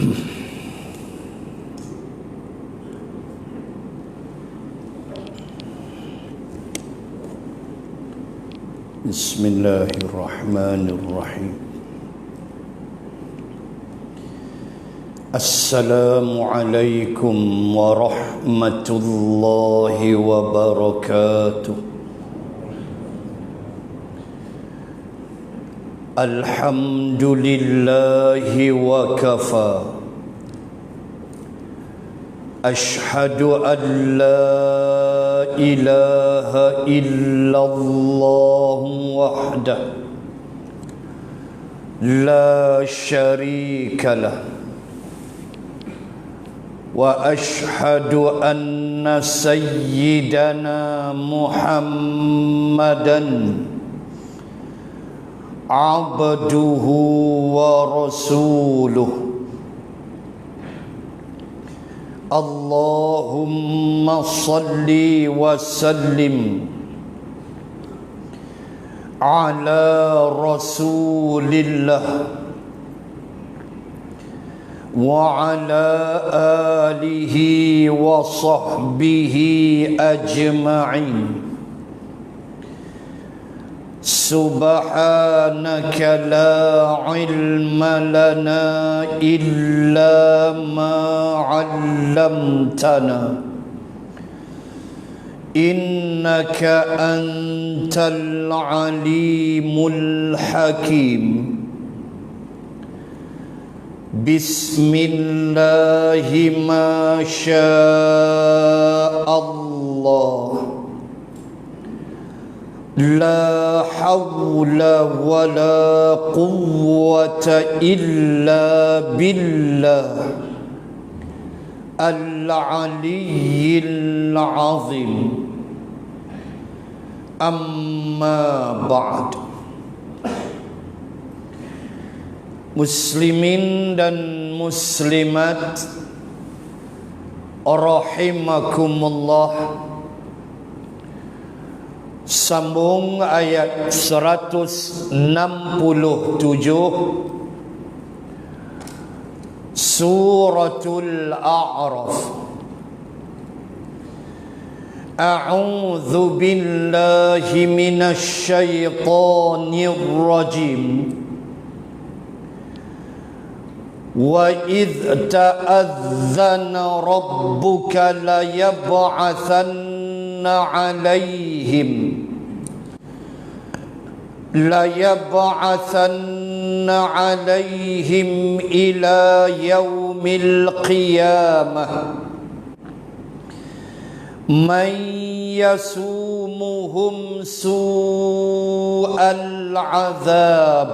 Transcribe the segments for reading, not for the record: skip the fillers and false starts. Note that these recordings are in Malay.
Bismillahirrahmanirrahim. Assalamualaikum warahmatullahi wabarakatuh. Alhamdulillahi wa kafa. Ashhadu an la ilaha illallah wahdah la syarika lah. Wa ashhadu anna sayyidana Muhammadan abduhu wa rasuluh. Allahumma salli wa sallim ala rasulillah wa ala alihi wa sahbihi ajma'in. Subhanaka la ilma lana illa ma 'allamtana innaka antal alimul hakim. Bismillahi ma syaa Allah. La hawla wa la quwwata illa billah al-aliyyil azim. Amma ba'd. Muslimin dan muslimat rahimakumullah. Sambung ayat 167 Suratul A'raf. A'udzu billahi minasy syaithanir rajim. Wa idh ta'adzana rabbuka la yab'atsanna alaihim ila yaumil qiyamah man yasumuhum su'al azab.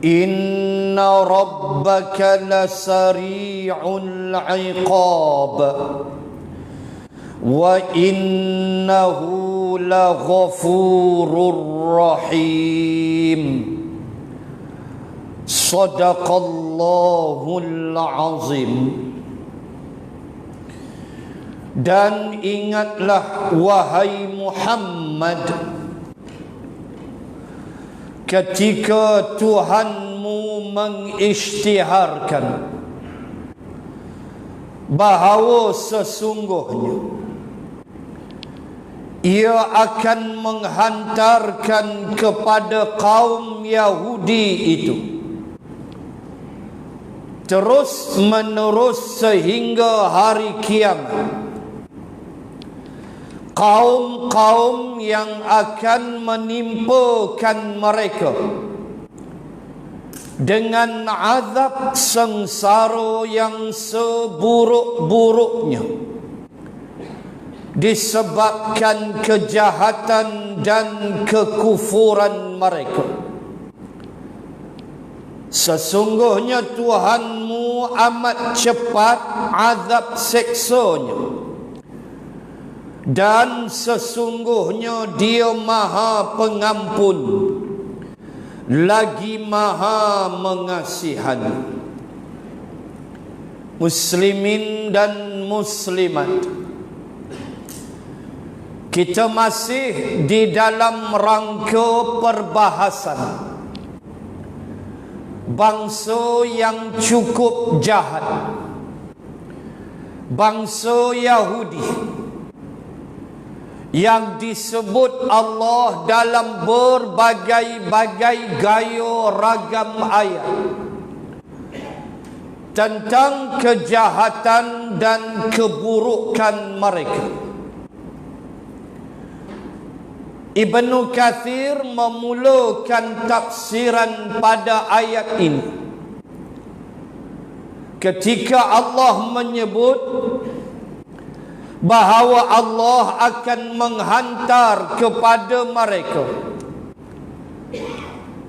Inna rabbaka lasari'ul iqab wa innahu laghafurur rahim. Sadaqallahul azim. Dan ingatlah wahai Muhammad, ketika Tuhanmu mengisytiharkan bahawa sesungguhnya Ia akan menghantarkan kepada kaum Yahudi itu terus menerus sehingga hari kiamat, kaum-kaum yang akan menimpakan mereka dengan azab sengsara yang seburuk-buruknya disebabkan kejahatan dan kekufuran mereka. Sesungguhnya Tuhanmu amat cepat azab seksanya, dan sesungguhnya Dia Maha Pengampun lagi Maha Mengasihani. Muslimin dan muslimat, kita masih di dalam rangka perbahasan bangsa yang cukup jahat, bangsa Yahudi yang disebut Allah dalam berbagai-bagai gaya ragam ayat tentang kejahatan dan keburukan mereka. Ibnu Katsir memulakan tafsiran pada ayat ini ketika Allah menyebut bahawa Allah akan menghantar kepada mereka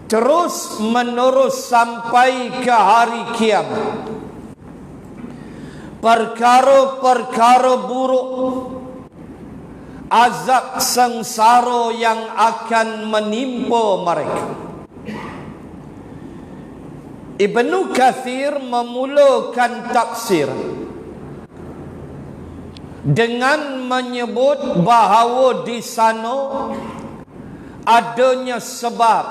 terus menerus sampai ke hari kiamat perkara-perkara buruk, azab sengsara yang akan menimpa mereka. Ibnu Katsir memulakan tafsir dengan menyebut bahawa di sana adanya sebab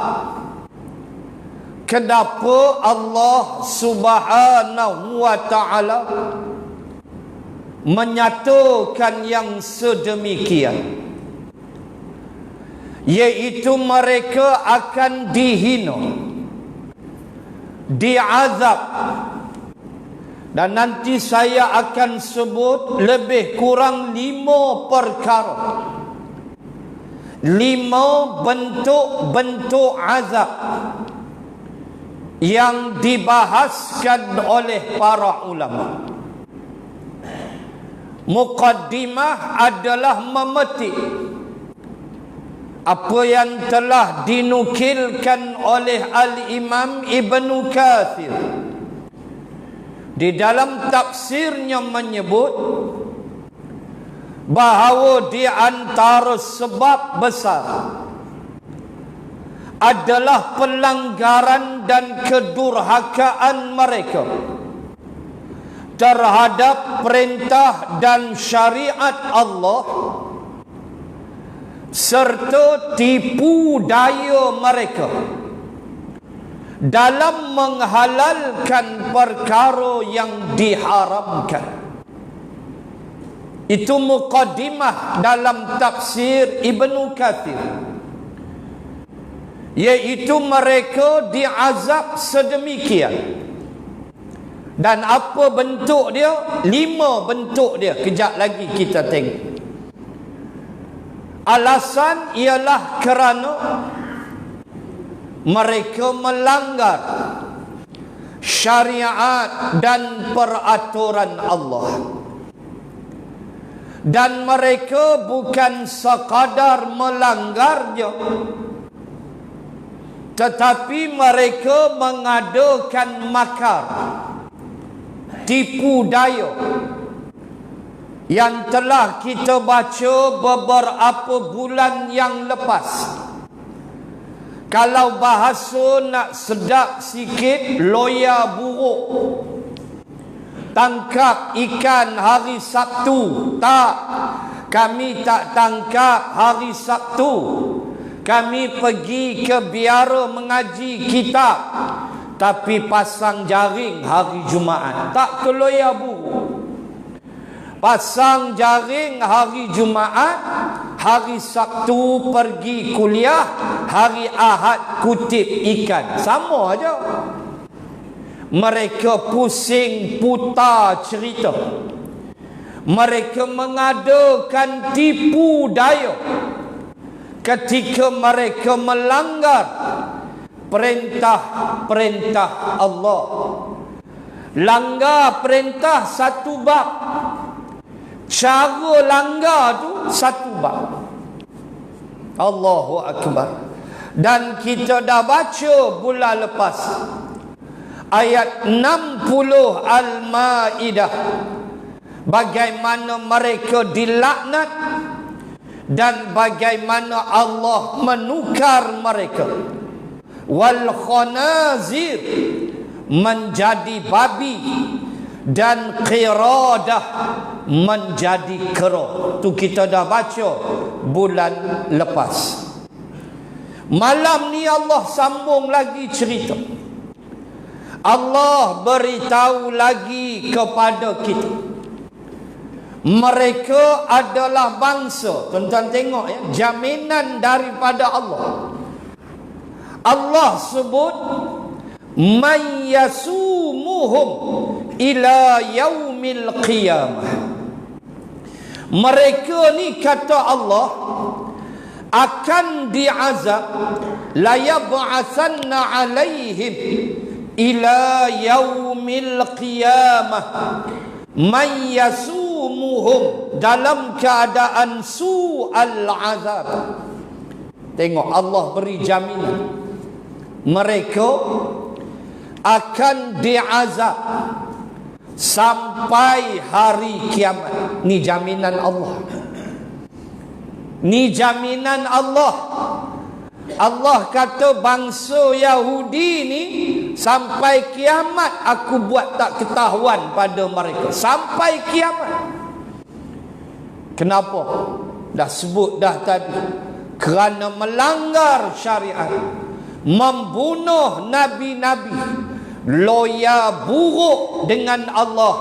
kenapa Allah Subhanahu wa taala menyatakan yang sedemikian, yaitu mereka akan dihina, diazab, dan nanti saya akan sebut lebih kurang 5 perkara, 5 bentuk-bentuk azab yang dibahaskan oleh para ulama. Muqaddimah adalah memetik apa yang telah dinukilkan oleh Al-Imam Ibnu Katsir di dalam tafsirnya, menyebut bahawa di antara sebab besar adalah pelanggaran dan kedurhakaan mereka terhadap perintah dan syariat Allah, serta tipu daya mereka dalam menghalalkan perkara yang diharamkan. Itu muqaddimah dalam tafsir Ibnu Katsir, yaitu mereka diazab sedemikian. Dan apa bentuk dia? 5 bentuk dia. Kejap lagi kita tengok. Alasan ialah kerana mereka melanggar syariat dan peraturan Allah. Dan mereka bukan sekadar melanggarnya, tetapi mereka mengadakan makar, tipu daya yang telah kita baca beberapa bulan yang lepas. Kalau bahasa nak sedap sikit, loya buruk. Tangkap ikan hari Sabtu. Tak, kami tak tangkap hari Sabtu. Kami pergi ke biara mengaji kitab, tapi pasang jaring hari Jumaat. Tak ke loya buruk. Pasang jaring hari Jumaat, hari Sabtu pergi kuliah, hari Ahad kutip ikan. Sama aja. Mereka pusing putar cerita. Mereka mengadakan tipu daya ketika mereka melanggar perintah-perintah Allah. Langgar perintah satu bab, cara langgar tu satu bab. Allahu Akbar. Dan kita dah baca bulan lepas ayat 60 Al-Maidah, bagaimana mereka dilaknat dan bagaimana Allah menukar mereka. Wal khanazir, menjadi babi, dan qiradah, menjadi kera. Tu kita dah baca bulan lepas. Malam ni Allah sambung lagi cerita. Allah beritahu lagi kepada kita, mereka adalah bangsa. Tuan-tuan tengok ya, jaminan daripada Allah. Allah sebut man yasumuhum ila yaumil qiyamah. Mereka ni kata Allah akan diazab, la yab'atsanna alaihim ila yaumil qiyamah man yasumuhum, dalam keadaan su'al azab. Tengok, Allah beri jaminan mereka akan diazab sampai hari kiamat. Ni jaminan Allah. Ni jaminan Allah. Allah kata bangsa Yahudi ni sampai kiamat aku buat tak ketahuan pada mereka. Sampai kiamat. Kenapa? Dah sebut dah tadi. Kerana melanggar syariat, membunuh nabi-nabi, loya buruk dengan Allah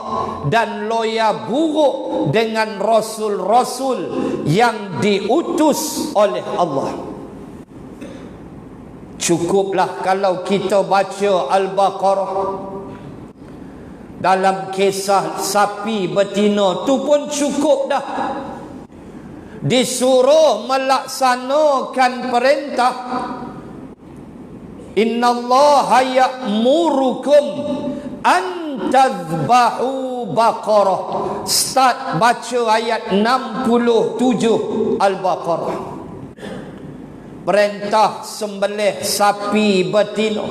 dan loya buruk dengan rasul-rasul yang diutus oleh Allah. Cukuplah kalau kita baca Al-Baqarah, dalam kisah sapi betina tu pun cukup dah. Disuruh melaksanakan perintah, innallaha ya'murukum an tadhbahu baqarah. Start baca ayat 67 Al-Baqarah. Perintah sembelih sapi betina.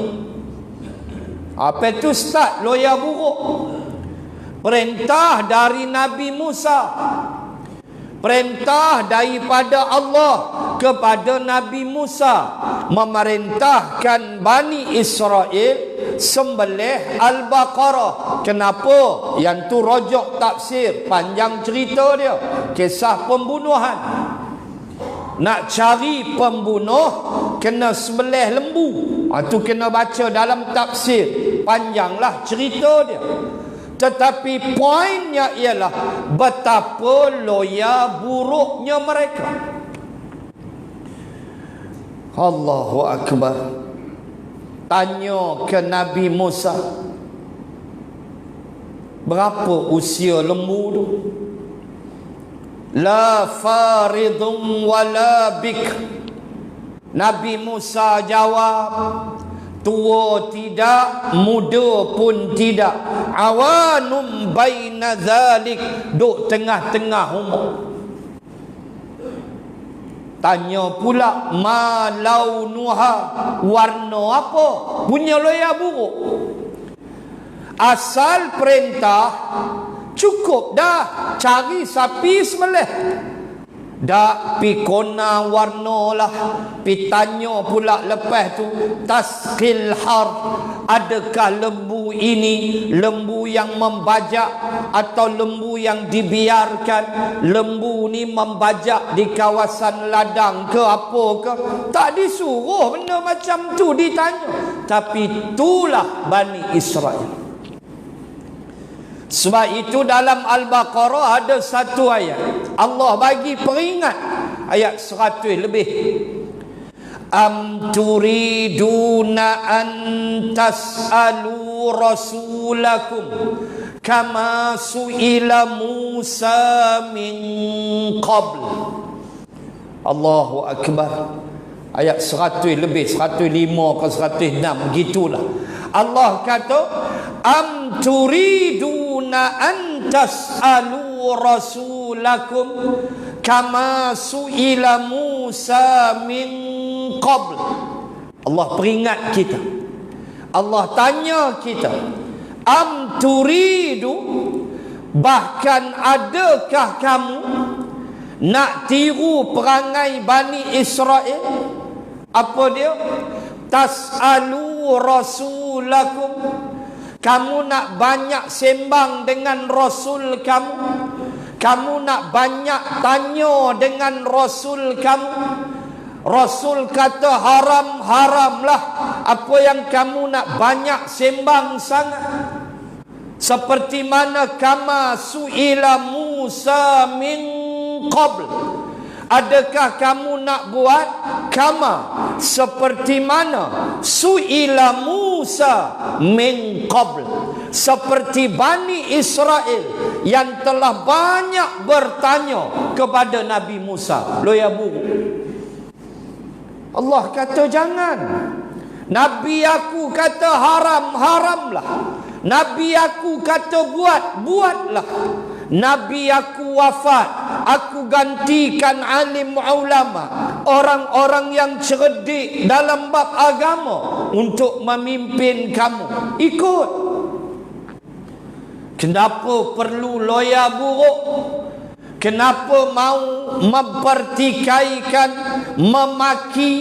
Apa itu start? Loya buruk. Perintah dari Nabi Musa. Perintah daripada Allah kepada Nabi Musa, memerintahkan Bani Israel sembelih Al-Baqarah. Kenapa? Yang tu rojok tafsir, panjang cerita dia, kisah pembunuhan. Nak cari pembunuh kena sembelih lembu. Itu kena baca dalam tafsir, panjanglah cerita dia. Tetapi poinnya ialah betapa loya buruknya mereka. Allahu Akbar. Tanya ke Nabi Musa, berapa usia lembu tu? La faridun wala bikr. Nabi Musa jawab, tua tidak, muda pun tidak. Awanum baina zalik, duk tengah-tengah umur. Tanya pula, ma launuha, warna apa? Punya loya buruk. Asal perintah cukup dah, cari sapi sembelih. Dak pi kona warna lah. Pi tanya pula lepas tu, taskil har, adakah lembu ini lembu yang membajak atau lembu yang dibiarkan? Lembu ni membajak di kawasan ladang ke apa ke? Tak disuruh benda macam tu ditanya. Tapi itulah Bani Israel. Sebab itu dalam Al-Baqarah ada satu ayat, Allah bagi peringat, ayat 100 lebih. Am turiduna an tas'alu rasulakum kama su'ila Musa min qabl. Allahu Akbar. Ayat 100 lebih, 105 ke 106, begitulah. Allah kata, am turiduna an tas'alu rasulakum kama su'ila Musa min qabl. Allah peringat kita. Allah tanya kita, am turidu, bahkan adakah kamu nak tiru perangai Bani Israel? Apa dia? Tas'alu rasulakum, kamu nak banyak sembang dengan Rasul kamu, kamu nak banyak tanya dengan Rasul kamu. Rasul kata haram-haramlah. Apa yang kamu nak banyak sembang sangat? Seperti mana kama su'ila Musa min qabl. Adakah kamu nak buat kama seperti mana su'ila Musa min qabl, seperti Bani Israel yang telah banyak bertanya kepada Nabi Musa. Lo ya buruk. Allah kata jangan. Nabi aku kata haram, haramlah. Nabi aku kata buat, buatlah. Nabi aku wafat, aku gantikan alim ulama, orang-orang yang cerdik dalam bab agama untuk memimpin kamu. Ikut. Kenapa perlu loya buruk? Kenapa mau mempertikaikan, memaki,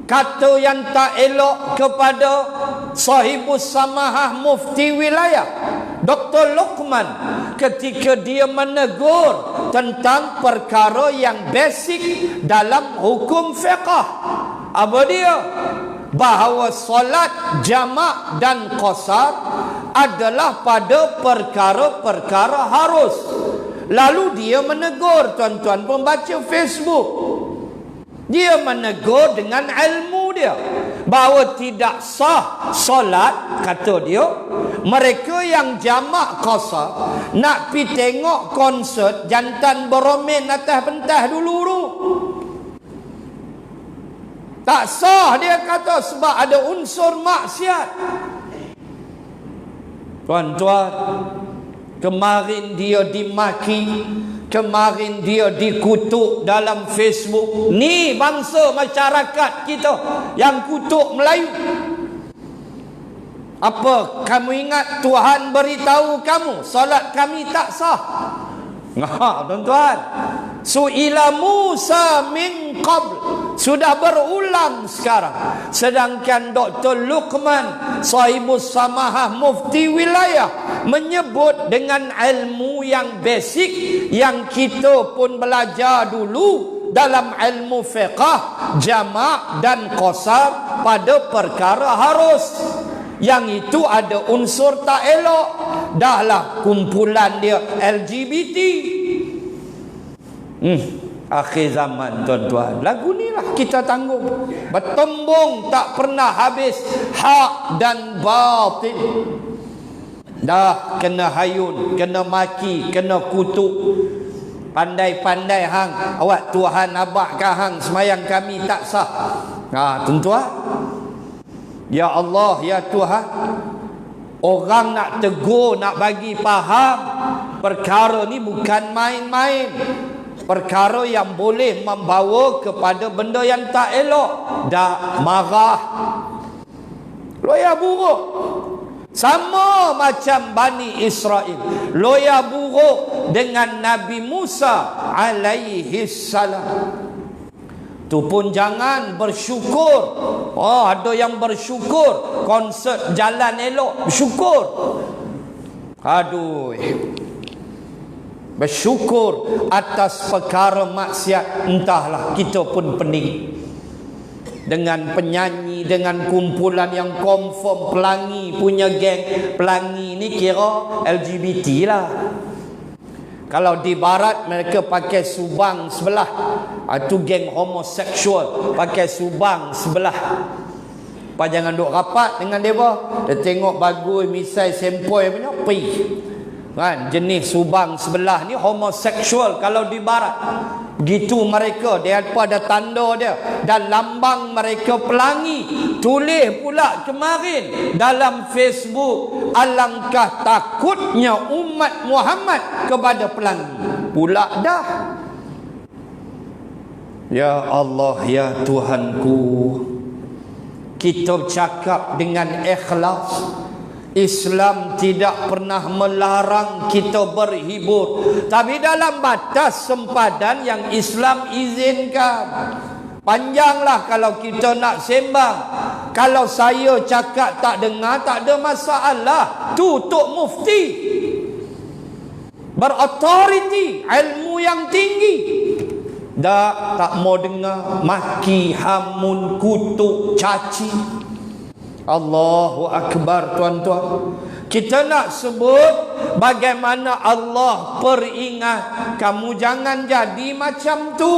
kata yang tak elok kepada sahibus samahah mufti wilayah Dr. Luqman ketika dia menegur tentang perkara yang basic dalam hukum fiqh? Apa dia? Bahawa solat jamak dan qasar adalah pada perkara-perkara harus. Lalu dia menegur, tuan-tuan pembaca Facebook, dia menegur dengan ilmu dia, bahawa tidak sah solat, kata dia, mereka yang jamak qasar nak pi tengok konsert jantan beromen atas pentas dulu. Tak sah, dia kata, sebab ada unsur maksiat. Tuan-tuan, kemarin dia dimaki, kemarin dia dikutuk dalam Facebook. Ni bangsa masyarakat kita yang kutuk Melayu. Apa kamu ingat Tuhan beritahu kamu solat kami tak sah? Tuan-tuan, su'ila Musa min qabl, sudah berulang sekarang. Sedangkan Dr. Luqman, sahibus samahah mufti wilayah, menyebut dengan ilmu yang basic yang kita pun belajar dulu dalam ilmu fiqh, jamak dan qasar pada perkara harus. Yang itu ada unsur tak elok. Dahlah kumpulan dia LGBT. Akhir zaman, tuan-tuan. Lagu ni lah kita tanggung. Bertembung tak pernah habis. Hak dan batil. Dah kena hayun, kena maki, kena kutuk. Pandai-pandai hang, awak Tuhan abak kah hang semayang kami tak sah. Tuan-tuan, ya Allah, ya Tuhan, orang nak tegur, nak bagi faham, perkara ni bukan main-main. Perkara yang boleh membawa kepada benda yang tak elok. Dah marah, loya buruk. Sama macam Bani Israel, loya buruk dengan Nabi Musa alaihi salam. Tu pun jangan bersyukur. Ada yang bersyukur konsert jalan elok, bersyukur. Aduh, bersyukur atas perkara maksiat, entahlah, kita pun pening. Dengan penyanyi, dengan kumpulan yang confirm pelangi punya geng. Pelangi ni kira LGBT lah. Kalau di barat mereka pakai subang sebelah, itu geng homoseksual, pakai subang sebelah. Apa jangan duk rapat dengan dia. Dia tengok bagus misai sempoi punya pi. Kan jenis subang sebelah ni homoseksual kalau di barat. Begitu mereka, dia ada tanda dia dan lambang mereka pelangi. Tulis pula kemarin dalam Facebook, alangkah takutnya umat Muhammad kepada pelangi. Pula dah. Ya Allah, ya Tuhanku, kita cakap dengan ikhlas. Islam tidak pernah melarang kita berhibur, tapi dalam batas sempadan yang Islam izinkan. Panjanglah kalau kita nak sembang. Kalau saya cakap tak dengar, tak ada masalah. Tu Tok Mufti berautoriti, ilmu yang tinggi. tak mau dengar maki, hamun, kutuk, caci. Allahu Akbar tuan-tuan. Kita nak sebut bagaimana Allah peringat kamu jangan jadi macam tu.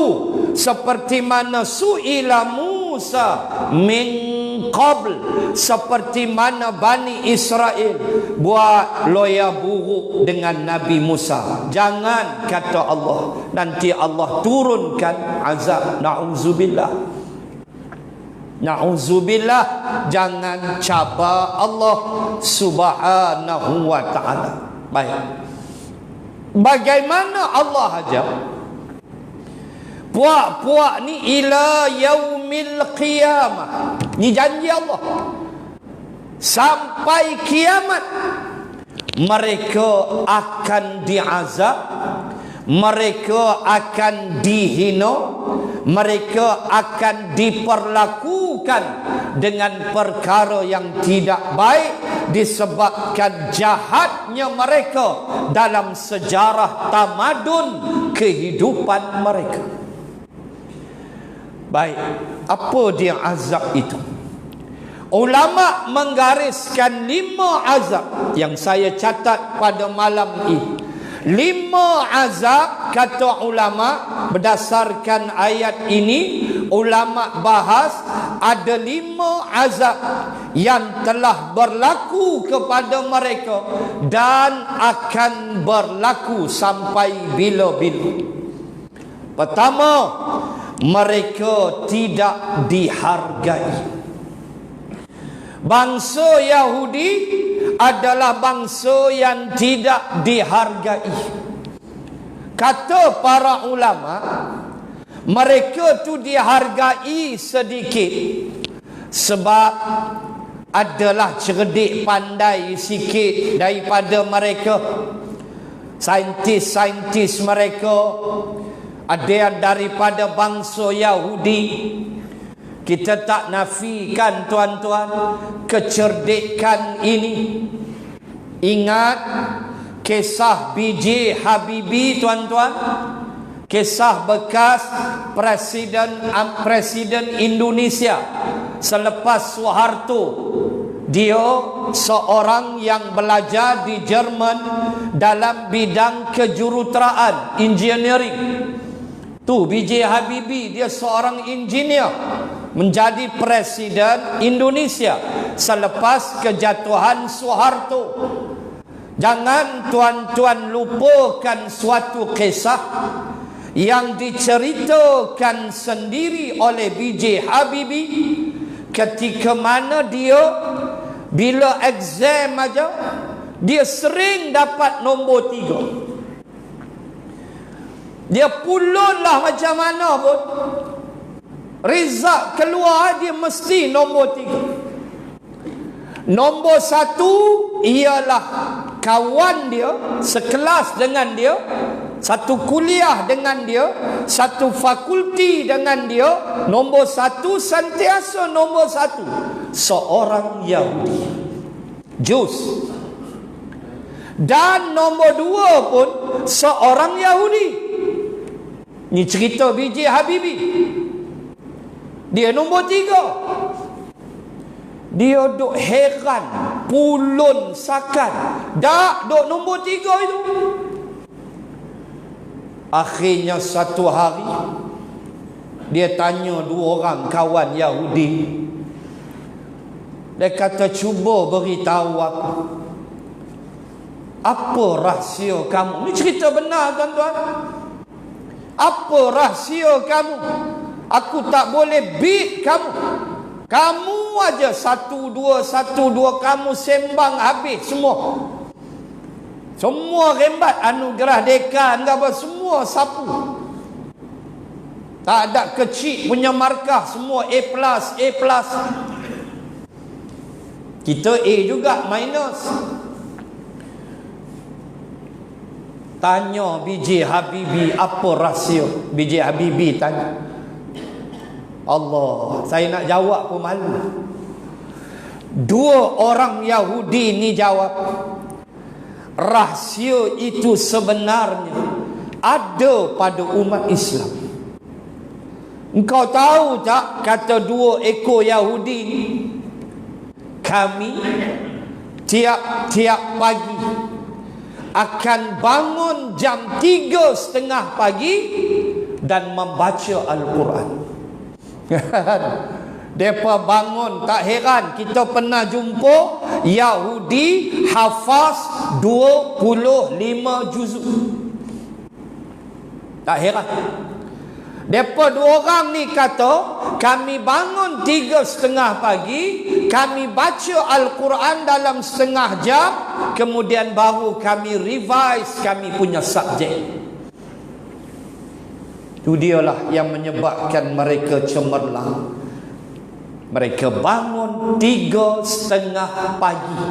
Seperti mana su'ila Musa min qabl, seperti mana Bani Israel buat loya buruk dengan Nabi Musa. Jangan, kata Allah, nanti Allah turunkan azab. Na'udzubillah. Na'udzubillah, jangan cabar Allah subhanahu wa ta'ala. Baik, bagaimana Allah ajar? Puak-puak ni ila yaumil qiyamah, ni janji Allah, sampai kiamat mereka akan diazab, mereka akan dihina, mereka akan diperlakukan dengan perkara yang tidak baik disebabkan jahatnya mereka dalam sejarah tamadun kehidupan mereka. Baik, apa dia azab itu? Ulama menggariskan 5 azab yang saya catat pada malam ini. 5 azab, kata ulama, berdasarkan ayat ini ulama bahas ada 5 azab yang telah berlaku kepada mereka dan akan berlaku sampai bila-bila. Pertama, mereka tidak dihargai. Bangsa Yahudi adalah bangsa yang tidak dihargai. Kata para ulama, mereka tu dihargai sedikit sebab adalah cerdik pandai sikit daripada mereka. Saintis-saintis mereka ada yang daripada bangsa Yahudi. Kita tak nafikan tuan-tuan kecerdikan ini. Ingat kisah B.J. Habibie tuan-tuan, kisah bekas Presiden Indonesia selepas Soeharto. Dia seorang yang belajar di Jerman dalam bidang kejuruteraan, engineering. Tu B.J. Habibie, dia seorang engineer, menjadi Presiden Indonesia selepas kejatuhan Soeharto. Jangan tuan-tuan lupakan suatu kisah yang diceritakan sendiri oleh B.J. Habibie ketika mana dia bila exam aja dia sering dapat nombor 3. Dia pulun lah macam mana pun, result keluar dia mesti nombor 3. Nombor 1 ialah kawan dia, sekelas dengan dia, satu kuliah dengan dia, satu fakulti dengan dia. Nombor 1 sentiasa nombor 1, seorang Yahudi, Jus. Dan nombor 2 pun seorang Yahudi. Ni cerita B.J. Habibie. Dia nombor 3. Dia duk heran, pulun sakan, dak duk nombor 3 itu. Akhirnya satu hari dia tanya 2 orang kawan Yahudi. Dia kata, cuba beritahu aku, apa rahsia kamu? Ini cerita benar tuan-tuan. Apa rahsia kamu? Aku tak boleh beat kamu. Kamu aja 1-2 kamu sembang habis semua. Semua rembat anugerah dekan ke apa, semua sapu. Tak ada kecil punya markah, semua A+. Kita A juga minus. Tanya B.J. Habibie apa rahsia. B.J. Habibie tanya. Allah, saya nak jawab pun malu. 2 orang Yahudi ni jawab, rahsia itu sebenarnya ada pada umat Islam. Engkau tahu tak, kata 2 ekor Yahudi ni, kami tiap-tiap pagi akan bangun jam 3:30 pagi dan membaca Al-Quran. Mereka bangun, tak heran kita pernah jumpa Yahudi hafaz 25 juzuk. Tak heran. Mereka 2 orang ni kata, kami bangun 3:30 pagi, kami baca Al-Quran dalam setengah jam, kemudian baru kami revise kami punya subjek. Itu dialah yang menyebabkan mereka cemerlang. Mereka bangun 3:30 pagi,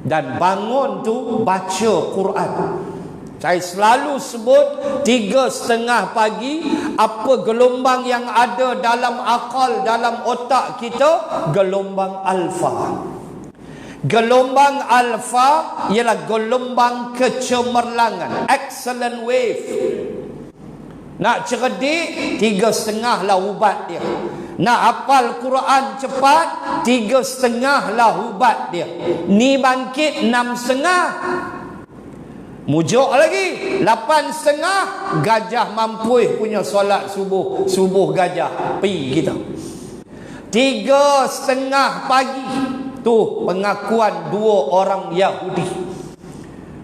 dan bangun tu baca Quran. Saya selalu sebut 3:30 pagi, apa gelombang yang ada dalam akal, dalam otak kita, gelombang alfa. Gelombang alfa ialah gelombang kecemerlangan, excellent wave. Nak cerdik, 3:30 lah ubat dia. Nak hafal Quran cepat, 3:30 lah ubat dia. Ni bangkit 6:30, mujuk lagi 8:30, gajah mampuih punya solat subuh gajah pi kita. 3:30 pagi tu pengakuan 2 orang Yahudi.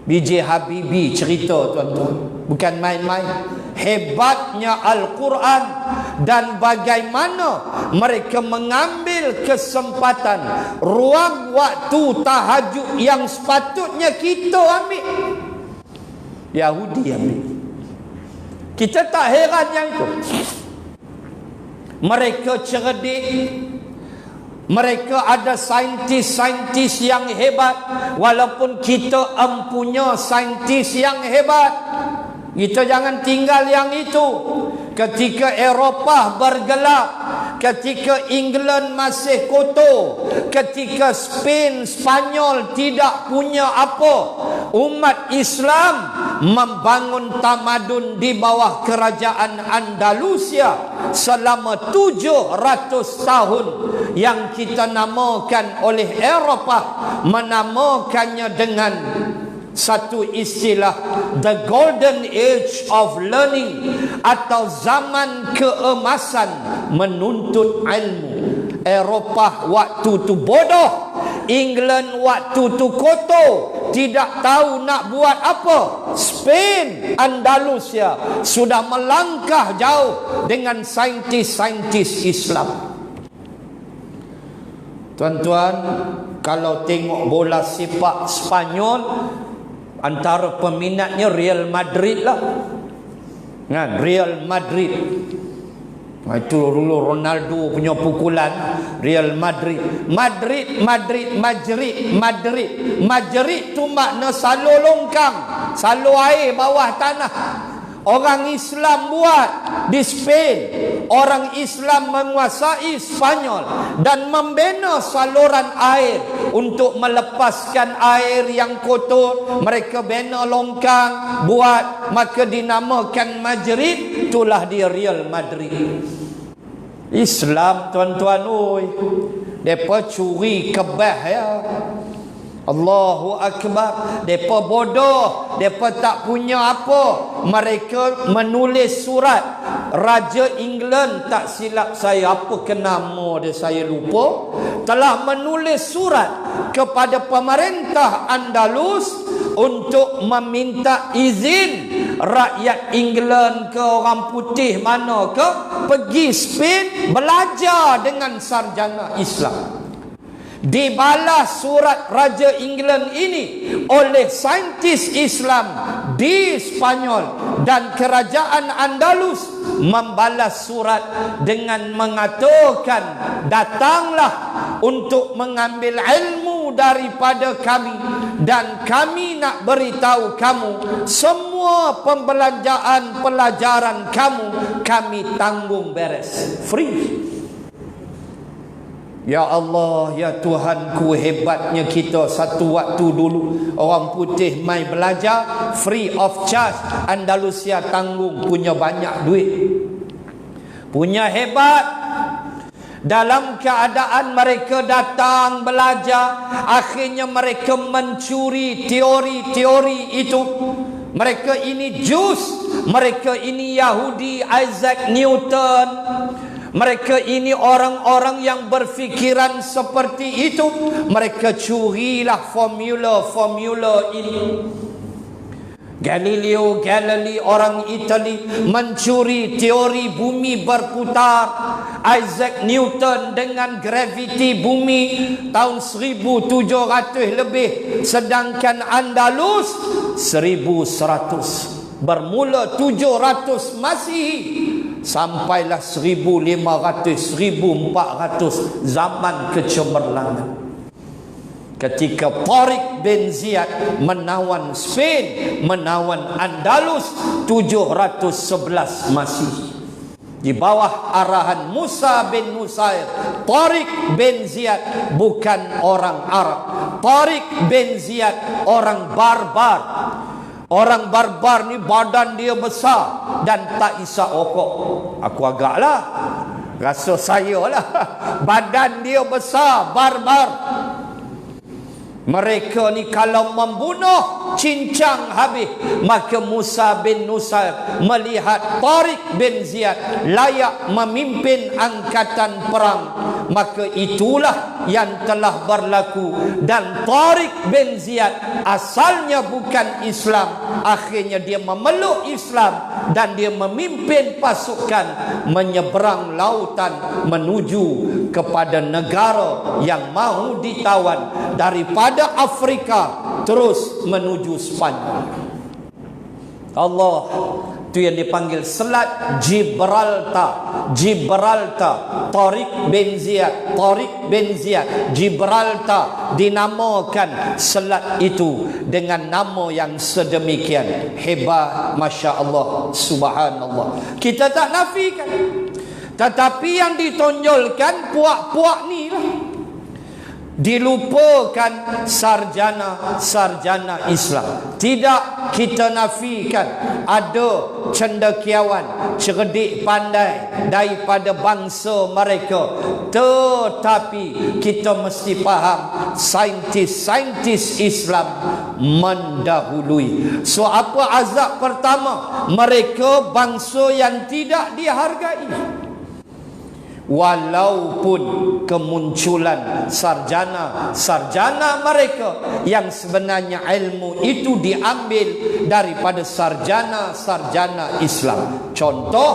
B.J. Habibie cerita, tuan-tuan, bukan main-main. Hebatnya Al-Quran dan bagaimana mereka mengambil kesempatan ruang waktu tahajud yang sepatutnya kita ambil, Yahudi ambil. Kita tak heran yang itu. Mereka cerdik, mereka ada saintis-saintis yang hebat, walaupun kita empunya saintis yang hebat. Kita jangan tinggal yang itu. Ketika Eropah bergelap, ketika England masih kotor, ketika Spain, Spanyol tidak punya apa, umat Islam membangun tamadun di bawah kerajaan Andalusia selama 700 tahun, yang kita namakan oleh Eropah, menamakannya dengan satu istilah, the golden age of learning, atau zaman keemasan menuntut ilmu. Eropah waktu tu bodoh, England waktu tu kotor, tidak tahu nak buat apa. Spain, Andalusia sudah melangkah jauh dengan saintis-saintis Islam. Tuan-tuan, kalau tengok bola sepak Spanyol, antara peminatnya Real Madrid lah. Kan? Real Madrid. Itu dulu Ronaldo punya pukulan. Real Madrid. Madrid tu makna salur longkang, salur air bawah tanah. Orang Islam buat di Spain. Orang Islam menguasai Spanyol dan membina saluran air untuk melepaskan air yang kotor. Mereka bina longkang, buat, maka dinamakan Madrid. Itulah dia Real Madrid. Islam, tuan-tuan, oi, depa curi kebah ya. Allahu Akbar. Mereka bodoh, mereka tak punya apa. Mereka menulis surat. Raja England, tak silap saya, apa ke nama dia saya lupa, telah menulis surat kepada pemerintah Andalus untuk meminta izin rakyat England ke orang putih mana ke pergi Spain belajar dengan sarjana Islam. Dibalas surat Raja England ini oleh saintis Islam di Spanyol, dan kerajaan Andalus membalas surat dengan mengatakan, datanglah untuk mengambil ilmu daripada kami, dan kami nak beritahu kamu semua pembelajaran pelajaran kamu kami tanggung beres, free. Ya Allah, ya Tuhanku, hebatnya kita. Satu waktu dulu orang putih mai belajar free of charge, Andalusia tanggung, punya banyak duit. punya hebat. Dalam keadaan mereka datang belajar, akhirnya mereka mencuri teori-teori itu. Mereka ini Jus, mereka ini Yahudi, Isaac Newton. Mereka ini orang-orang yang berfikiran seperti itu. Mereka curilah formula-formula ini. Galileo Galilei, orang Itali, mencuri teori bumi berputar. Isaac Newton dengan graviti bumi tahun 1700 lebih. Sedangkan Andalus 1100. Bermula 700 Masihi, sampailah 1500, 1400 zaman kecemerlangan. Ketika Tariq bin Ziyad menawan Spain, menawan Andalus 711 Masihi. Di bawah arahan Musa bin Nusair, Tariq bin Ziyad bukan orang Arab. Tariq bin Ziyad orang barbar. Orang barbar ni badan dia besar dan tak isap rokok. Aku agaklah, rasa saya lah. Badan dia besar, barbar. Mereka ni kalau membunuh, cincang habis. Maka Musa bin Nusair melihat Tariq bin Ziyad layak memimpin angkatan perang, maka itulah yang telah berlaku. Dan Tariq bin Ziyad asalnya bukan Islam, akhirnya dia memeluk Islam dan dia memimpin pasukan menyeberang lautan menuju kepada negara yang mahu ditawan daripada Afrika terus menuju Spanyol. Allah, itu yang dipanggil Selat Gibraltar. Gibraltar, Tariq bin Ziyad, Tariq bin Ziyad, Gibraltar, dinamakan selat itu dengan nama yang sedemikian hebat. Masya Allah, subhanallah. Kita tak nafikan, tetapi yang ditonjolkan puak-puak ni lah. Dilupakan sarjana-sarjana Islam. Tidak kita nafikan ada cendekiawan, cerdik pandai daripada bangsa mereka, tetapi kita mesti faham saintis-saintis Islam mendahului. So apa azab pertama? Mereka bangsa yang tidak dihargai. Walaupun kemunculan sarjana-sarjana mereka yang sebenarnya ilmu itu diambil daripada sarjana-sarjana Islam. Contoh,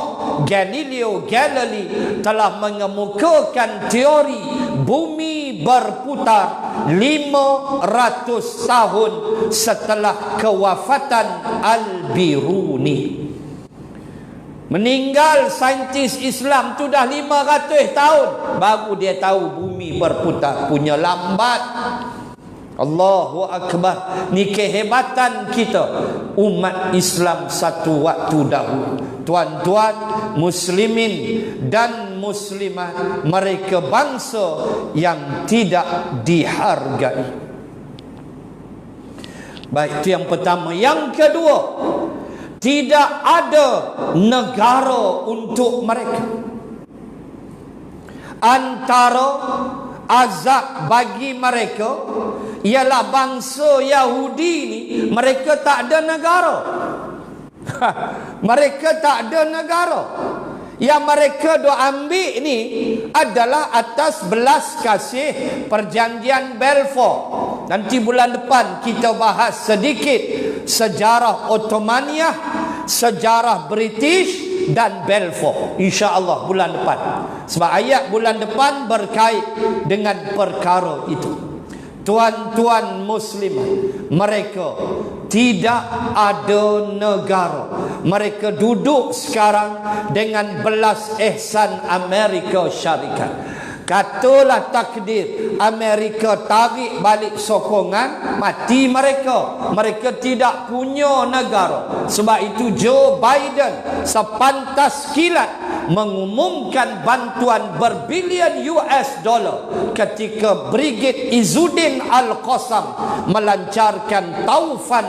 Galileo Galilei telah mengemukakan teori bumi berputar 500 tahun setelah kewafatan Al-Biruni. Meninggal saintis Islam tu dah 500 tahun baru dia tahu bumi berputar. Punya lambat. Allahu Akbar. Ni kehebatan kita umat Islam satu waktu dahulu. Tuan-tuan muslimin dan muslimat, mereka bangsa yang tidak dihargai. Baik, itu yang pertama. Yang kedua, tidak ada negara untuk mereka. Antara azab bagi mereka ialah bangsa Yahudi ni, mereka tak ada negara. Mereka tak ada negara. Yang mereka ambil ni adalah atas belas kasih perjanjian Balfour. Nanti bulan depan kita bahas sedikit sejarah Ottomania, sejarah British dan Balfour, insya-Allah bulan depan. Sebab ayat bulan depan berkait dengan perkara itu. Tuan-tuan muslimah, mereka tidak ada negara. Mereka duduk sekarang dengan belas ihsan Amerika Syarikat. Katalah takdir Amerika tarik balik sokongan, mati mereka. Mereka tidak punya negara. Sebab itu Joe Biden sepantas kilat mengumumkan bantuan berbilion US dollar ketika Brigade Izzuddin Al-Qassam melancarkan Taufan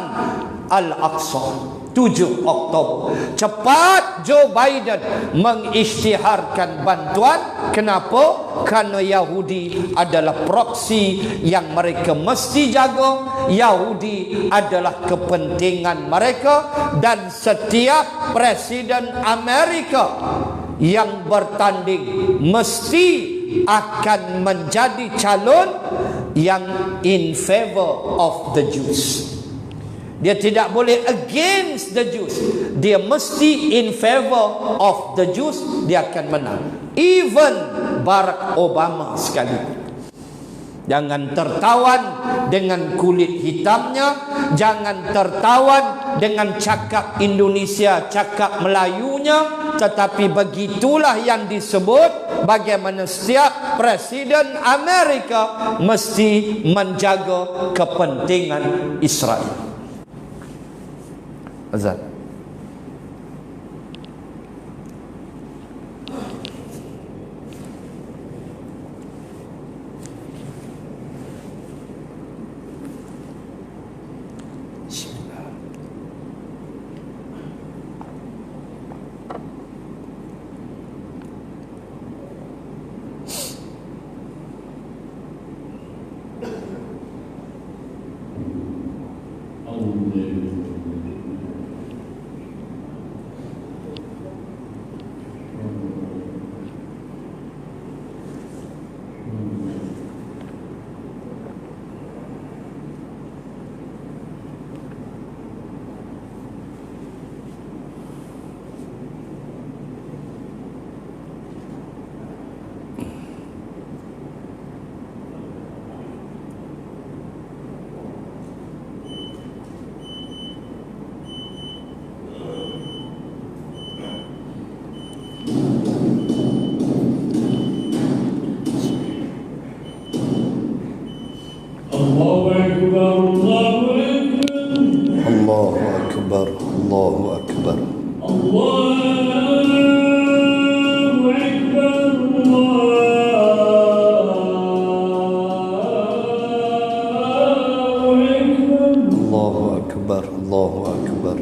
Al-Aqsa. 7 Oktober. Cepat Joe Biden mengisytiharkan bantuan. Kenapa? Kerana Yahudi adalah proksi yang mereka mesti jaga. Yahudi adalah kepentingan mereka, dan setiap presiden Amerika yang bertanding mesti akan menjadi calon yang in favor of the Jews. Dia tidak boleh against the Jews. Dia mesti in favor of the Jews. Dia akan menang. Even Barack Obama sekali. Jangan tertawan dengan kulit hitamnya. Jangan tertawan dengan cakap Indonesia, cakap Melayunya. Tetapi begitulah yang disebut bagaimana setiap presiden Amerika mesti menjaga kepentingan Israel. Azan. Allahu Akbar, Allahu Akbar. Allahu Akbar, Allahu Akbar.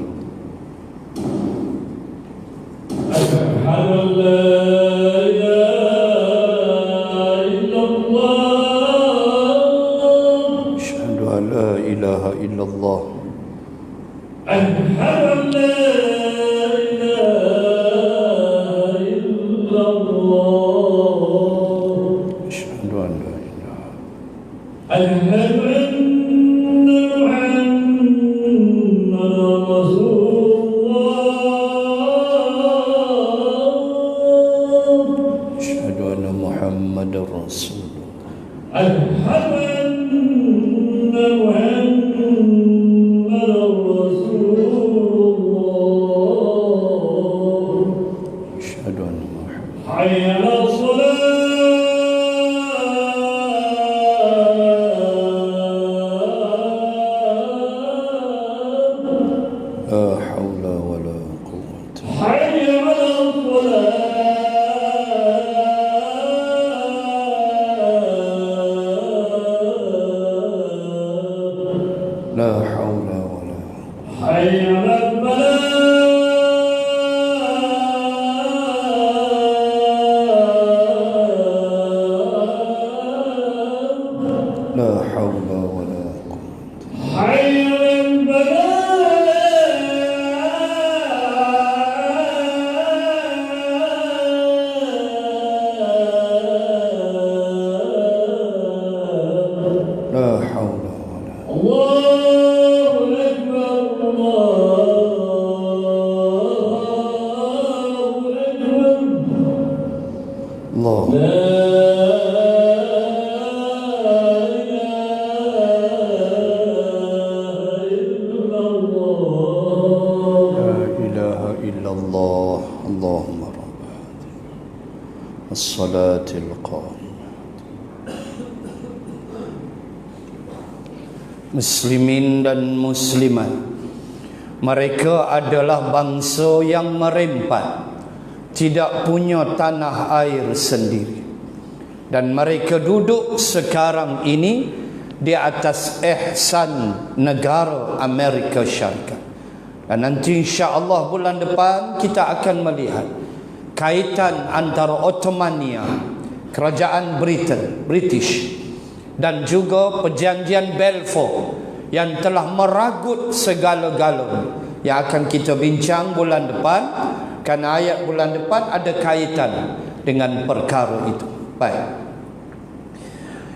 Asyhadu an la ilaha illallah. Muslimin dan muslimat, mereka adalah bangsa yang merempat, tidak punya tanah air sendiri, dan mereka duduk sekarang ini di atas ihsan negara Amerika Syarikat. Dan nanti insya-Allah bulan depan kita akan melihat kaitan antara Ottomania, kerajaan British, dan juga perjanjian Balfour yang telah meragut segala-galanya, yang akan kita bincang bulan depan, kerana ayat bulan depan ada kaitan dengan perkara itu. Baik.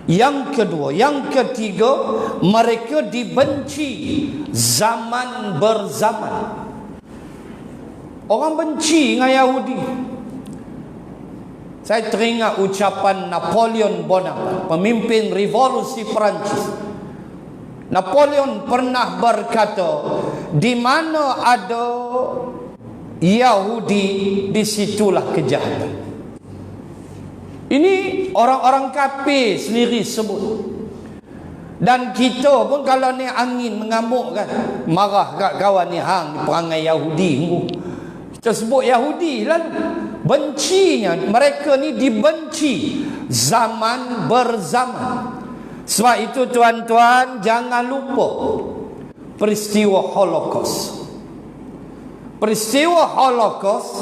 Yang kedua, yang ketiga, mereka dibenci zaman berzaman. Orang benci dengan Yahudi. Saya teringat ucapan Napoleon Bonaparte, pemimpin revolusi Perancis. Napoleon pernah berkata, di mana ada Yahudi, di situlah kejahatan. Ini orang-orang kafir sendiri sebut. Dan kita pun kalau ni angin mengamuk kan, marah kat kawan ni, hang perangai Yahudi. Kita sebut Yahudi lalu. Bencinya, mereka ni dibenci zaman berzaman. Sebab itu tuan-tuan, jangan lupa peristiwa Holocaust. Peristiwa Holocaust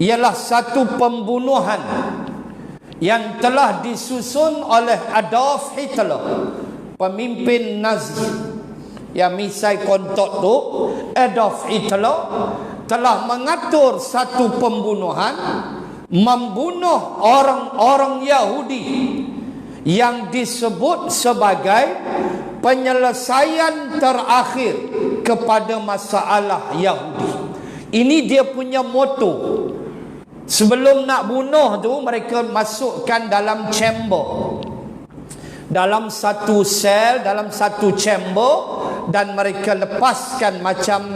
ialah satu pembunuhan yang telah disusun oleh Adolf Hitler, pemimpin Nazi. Yang misai kontok tu, Adolf Hitler telah mengatur satu pembunuhan, membunuh orang-orang Yahudi yang disebut sebagai penyelesaian terakhir kepada masalah Yahudi. Ini dia punya moto. Sebelum nak bunuh tu, mereka masukkan dalam chamber, dalam satu sel, dalam satu chamber, dan mereka lepaskan macam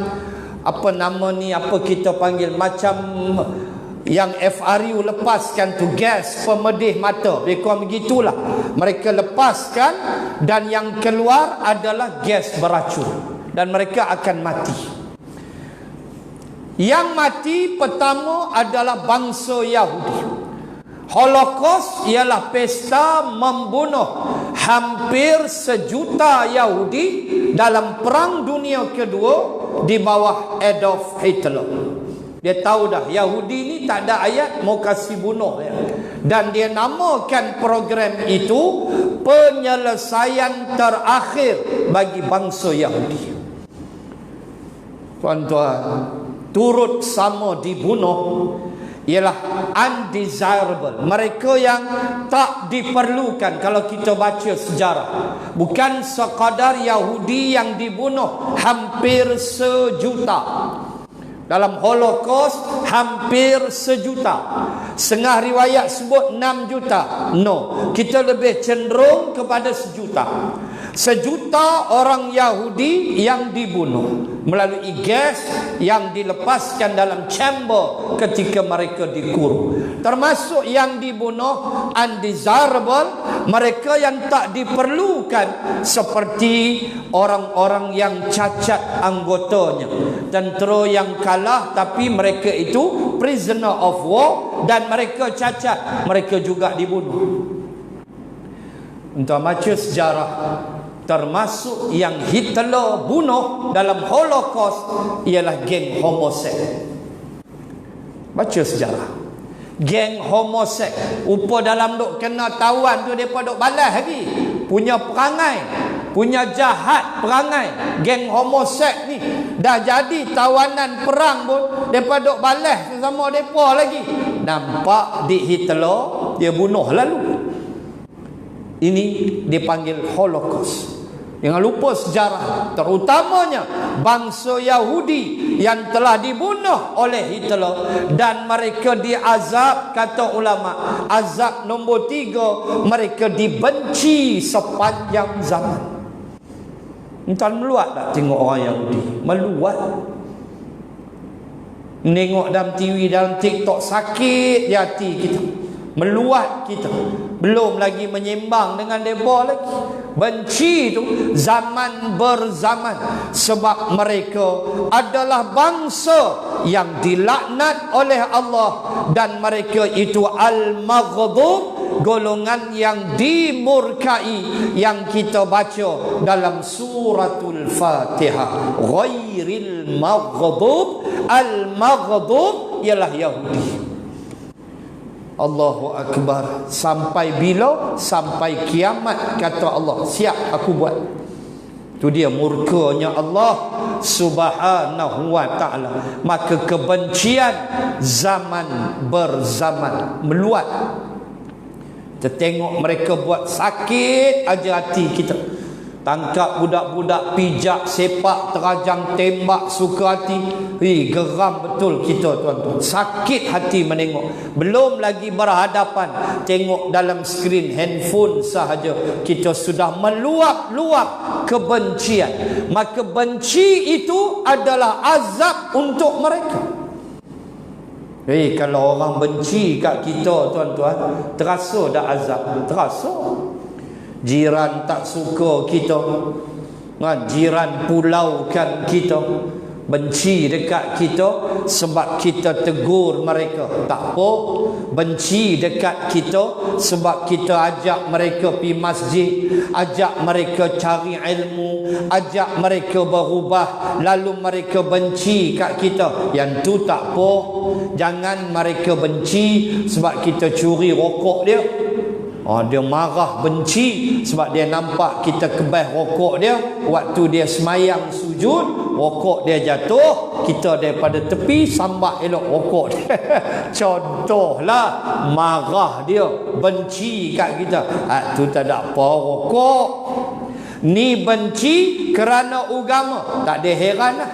apa nama ni, apa kita panggil, macam yang FRU lepaskan tu, gas pemedih mata, lebih kurang begitulah. Mereka lepaskan dan yang keluar adalah gas beracun dan mereka akan mati. Yang mati pertama adalah bangsa Yahudi. Holocaust ialah pesta membunuh hampir 1 juta Yahudi dalam Perang Dunia Kedua di bawah Adolf Hitler. Dia tahu dah Yahudi ni tak ada ayat mau kasih bunuh ya. Dan dia namakan program itu penyelesaian terakhir bagi bangsa Yahudi. Tuan-tuan, turut sama dibunuh ialah undesirable, mereka yang tak diperlukan. Kalau kita baca sejarah, bukan sekadar Yahudi yang dibunuh hampir 1 juta. Dalam Holocaust hampir 1 juta. Setengah riwayat sebut 6 juta. No, kita lebih cenderung kepada 1 juta. 1 juta orang Yahudi yang dibunuh melalui gas yang dilepaskan dalam chamber ketika mereka dikurung. Termasuk yang dibunuh undesirable, mereka yang tak diperlukan, seperti orang-orang yang cacat anggotanya, tentera yang kalah tapi mereka itu prisoner of war dan mereka cacat, mereka juga dibunuh. Untuk baca sejarah, termasuk yang Hitler bunuh dalam Holocaust ialah geng homoseks. Baca sejarah, geng homoseks upa dalam duk kena tawan tu, mereka duk balas lagi, punya perangai, punya jahat perangai. Geng homoseks ni dah jadi tawanan perang pun, mereka duk balas sesama mereka lagi. Nampak di Hitler, dia bunuh lalu. Ini dipanggil Holocaust. Jangan lupa sejarah, terutamanya bangsa Yahudi yang telah dibunuh oleh Hitler dan mereka diazab. Kata ulama, azab nombor 3, mereka dibenci sepanjang zaman. Entah meluat tak tengok orang Yahudi? Meluat. Menengok dalam TV, dalam TikTok, sakit di hati kita, meluat kita. Belum lagi menyembang dengan mereka lagi. Benci itu zaman berzaman, sebab mereka adalah bangsa yang dilaknat oleh Allah dan mereka itu al-maghdub golongan yang dimurkai yang kita baca dalam suratul Fatihah. Ghairil maghdub, al-maghdub ialah Yahudi. Allahu Akbar. Sampai bila? Sampai kiamat, kata Allah. Siap aku buat. Itu dia murkanya Allah Subhanahu wa ta'ala. Maka kebencian zaman berzaman meluat. Kita tengok mereka buat sakit aja hati kita. Tangkap budak-budak, pijak, sepak, terajang, tembak, suka hati. Geram betul kita, tuan-tuan. Sakit hati menengok. Belum lagi berhadapan, tengok dalam skrin handphone sahaja, kita sudah meluap-luap kebencian. Maka benci itu adalah azab untuk mereka. Kalau orang benci kat kita, tuan-tuan, terasa dah azab? Terasa. Jiran tak suka kita, jiran pulaukan kita, benci dekat kita sebab kita tegur mereka, tak apa. Benci dekat kita sebab kita ajak mereka pergi masjid, ajak mereka cari ilmu, ajak mereka berubah, lalu mereka benci kat kita. Yang tu tak apa. Jangan mereka benci sebab kita curi rokok dia. Dia marah, benci sebab dia nampak kita kebas rokok dia. Waktu dia semayang sujud, rokok dia jatuh, kita daripada tepi sambat elok rokok dia. Contohlah, marah dia, benci kat kita. Tu tak ada apa rokok. Ni benci kerana agama. Tak ada heran lah.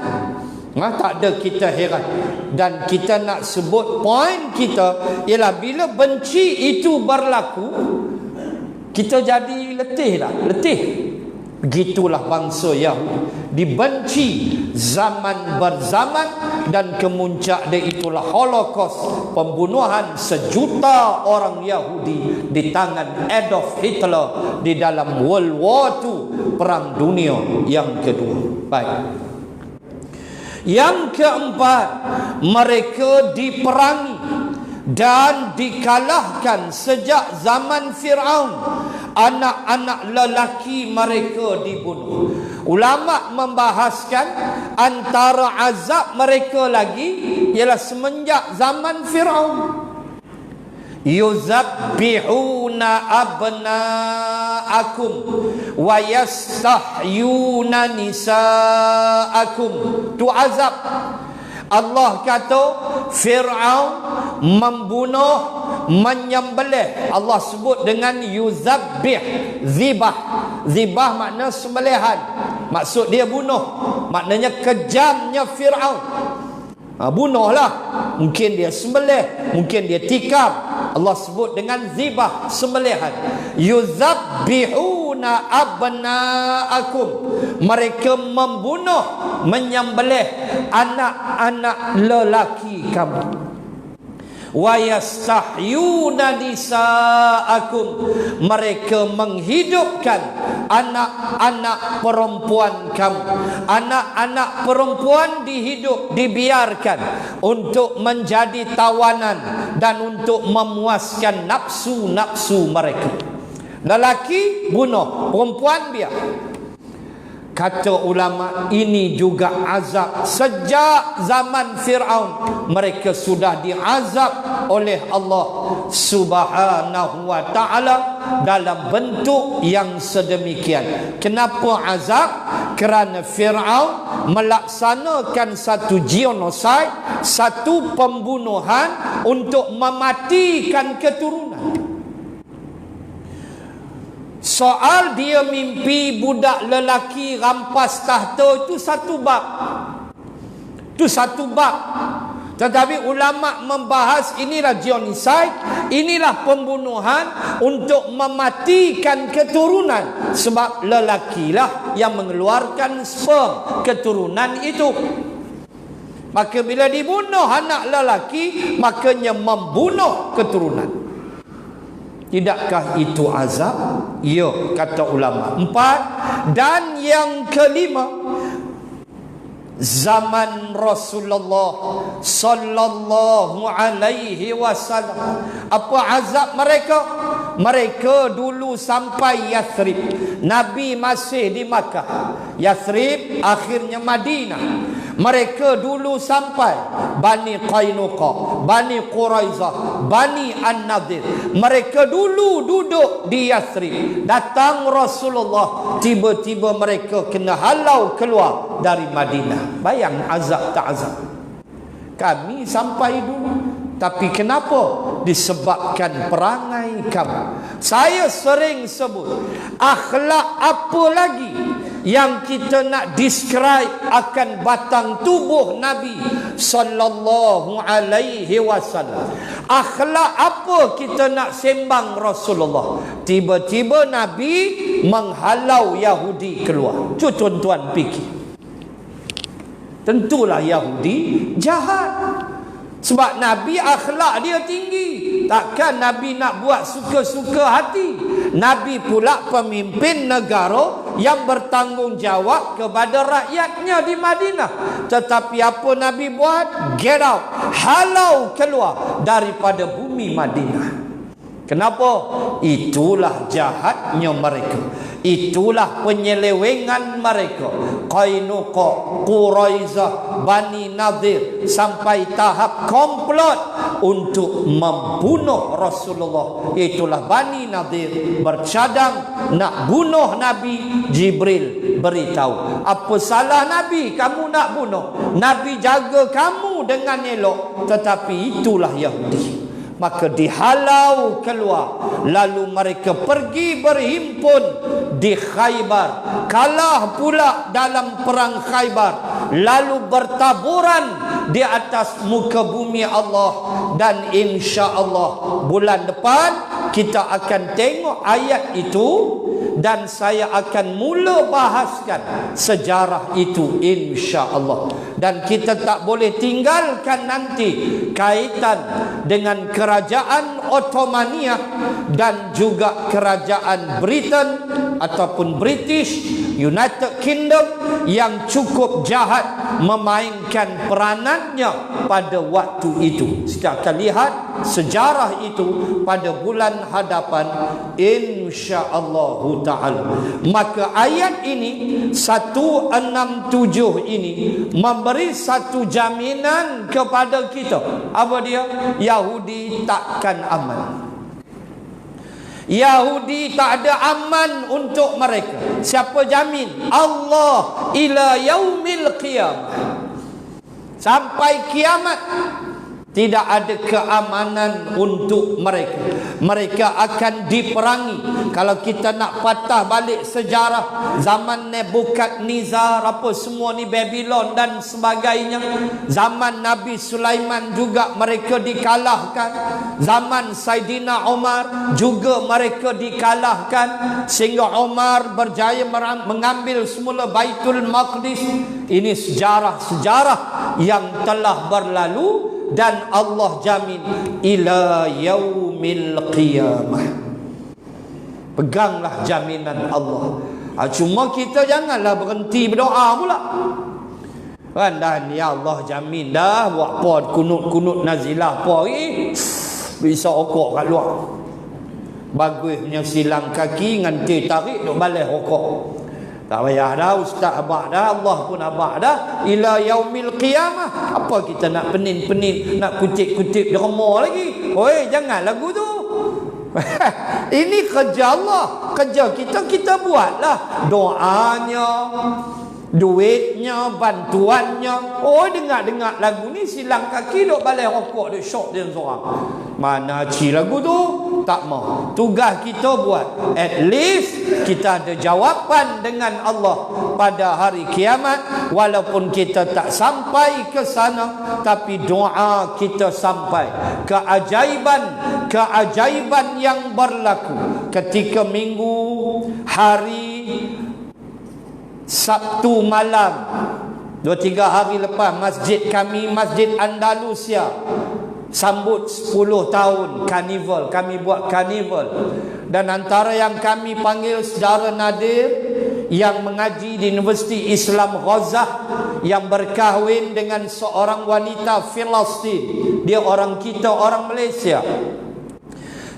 Tak ada kita heran. Dan kita nak sebut poin kita ialah bila benci itu berlaku, kita jadi letih lah. Letih. Begitulah bangsa Yahudi. Dibenci zaman berzaman, dan kemuncak dia itulah Holocaust, pembunuhan sejuta orang Yahudi di tangan Adolf Hitler di dalam World War II, Perang Dunia yang kedua. Baik. Yang keempat, mereka diperangi dan dikalahkan sejak zaman Fir'aun. Anak-anak lelaki mereka dibunuh. Ulama membahaskan antara azab mereka lagi ialah semenjak zaman Fir'aun. Yuzabbihuna abna'akum wa yastahyuna nisa'akum. Tu azab. Allah kata Fir'aun membunuh, menyembelih. Allah sebut dengan yuzabbih, zibah. Zibah makna sembelihan. Maksud dia bunuh. Maknanya kejamnya Fir'aun. Bunuhlah. Mungkin dia sembelih, mungkin dia tikam. Allah sebut dengan zibah, sembelihan. Yuzabbihuna abna'akum. Mereka membunuh, menyembelih anak-anak lelaki kamu. Wa yastahyuna nisa'akum. Mereka menghidupkan anak-anak perempuan kamu. Anak-anak perempuan dibiarkan untuk menjadi tawanan dan untuk memuaskan nafsu-nafsu mereka. Lelaki bunuh, perempuan biar. Kata ulama, ini juga azab. Sejak zaman Fir'aun, mereka sudah diazab oleh Allah Subhanahu wa ta'ala dalam bentuk yang sedemikian. Kenapa azab? Kerana Fir'aun melaksanakan satu genosid, satu pembunuhan untuk mematikan keturunan. Soal dia mimpi budak lelaki rampas tahta, itu satu bab. Itu satu bab. Tetapi ulama membahas inilah genosid, inilah pembunuhan untuk mematikan keturunan. Sebab lelakilah yang mengeluarkan sperm keturunan itu. Maka bila dibunuh anak lelaki, makanya membunuh keturunan. Tidakkah itu azab? Ya, kata ulama. 4. Dan yang kelima, zaman Rasulullah sallallahu alaihi wasallam. Apa azab mereka? Mereka dulu sampai Yathrib, Nabi masih di Makkah. Yathrib akhirnya Madinah. Mereka dulu sampai Bani Qainuqa, Bani Quraizah, Bani An-Nadir. Mereka dulu duduk di Yathrib. Datang Rasulullah, tiba-tiba mereka kena halau keluar dari Madinah. Bayang azab tak azab. Kami sampai dulu, tapi kenapa? Disebabkan perangai kamu. Saya sering sebut, akhlak apa lagi yang kita nak describe akan batang tubuh Nabi sallallahu alaihi wasallam? Akhlak apa kita nak sembang Rasulullah? Tiba-tiba Nabi menghalau Yahudi keluar. Cu tuan-tuan fikir. Tentulah Yahudi jahat. Sebab Nabi akhlak dia tinggi. Takkan Nabi nak buat suka-suka hati. Nabi pula pemimpin negara yang bertanggungjawab kepada rakyatnya di Madinah. Tetapi apa Nabi buat? Get out. Halau keluar daripada bumi Madinah. Kenapa? Itulah jahatnya mereka. Itulah penyelewengan mereka. Qainuqa, Quraizah, Bani Nadir, sampai tahap komplot untuk membunuh Rasulullah. Itulah Bani Nadir bercadang nak bunuh Nabi. Jibril beritahu, apa salah Nabi kamu nak bunuh? Nabi jaga kamu dengan elok. Tetapi itulah Yahudi. Maka dihalau keluar. Lalu mereka pergi berhimpun di Khaybar. Kalah pula dalam perang Khaybar. Lalu bertaburan di atas muka bumi Allah. Dan insya-Allah bulan depan kita akan tengok ayat itu. Dan saya akan mula bahaskan sejarah itu insya-Allah. Dan kita tak boleh tinggalkan nanti kaitan dengan kerajaan Ottomania dan juga kerajaan Britain ataupun British United Kingdom yang cukup jahat memainkan peranannya pada waktu itu. Kita akan lihat sejarah itu pada bulan hadapan insya-Allah ta'ala. Maka ayat ini 167 ini memberi satu jaminan kepada kita. Apa dia? Yahudi takkan aman. Yahudi tak ada aman untuk mereka. Siapa jamin? Allah ila yaumil qiyamah. Sampai kiamat tidak ada keamanan untuk mereka. Mereka akan diperangi. Kalau kita nak patah balik sejarah zaman Nebukadnezar, apa semua ni, Babylon dan sebagainya. Zaman Nabi Sulaiman juga mereka dikalahkan. Zaman Saidina Umar juga mereka dikalahkan. Sehingga Umar berjaya mengambil semula Baitul Maqdis. Ini sejarah-sejarah yang telah berlalu. Dan Allah jamin ila yaumil qiyamah. Peganglah jaminan Allah. Cuma kita janganlah berhenti berdoa pula. Kan dah ni Allah jamin dah, buat apa kunut-kunut nazilah apa lagi. Bisa okok kat luar. Bagusnya silang kaki nganti tarik duk balik okok. Tak payah dah, ustaz abah dah, Allah pun abah dah. Ila yaumil qiyamah. Apa kita nak penin-penin, nak kutip-kutip derma lagi? Oi, jangan lagu tu. Ini kerja Allah. Kerja kita, kita buatlah. Doanya, duitnya, bantuannya. Oh, dengar-dengar lagu ni silang kaki duk balik rokok, duk syok dia seorang. Mana ci lagu tu? Tak mau. Tugas kita buat. At least kita ada jawapan dengan Allah pada hari kiamat. Walaupun kita tak sampai ke sana, tapi doa kita sampai. Keajaiban yang berlaku ketika minggu hari Sabtu malam 2-3 hari lepas, masjid kami, Masjid Andalusia, sambut 10 tahun karnival. Kami buat karnival. Dan antara yang kami panggil saudara Nadir yang mengaji di Universiti Islam Ghazah, yang berkahwin dengan seorang wanita Filistin. Dia orang kita, orang Malaysia.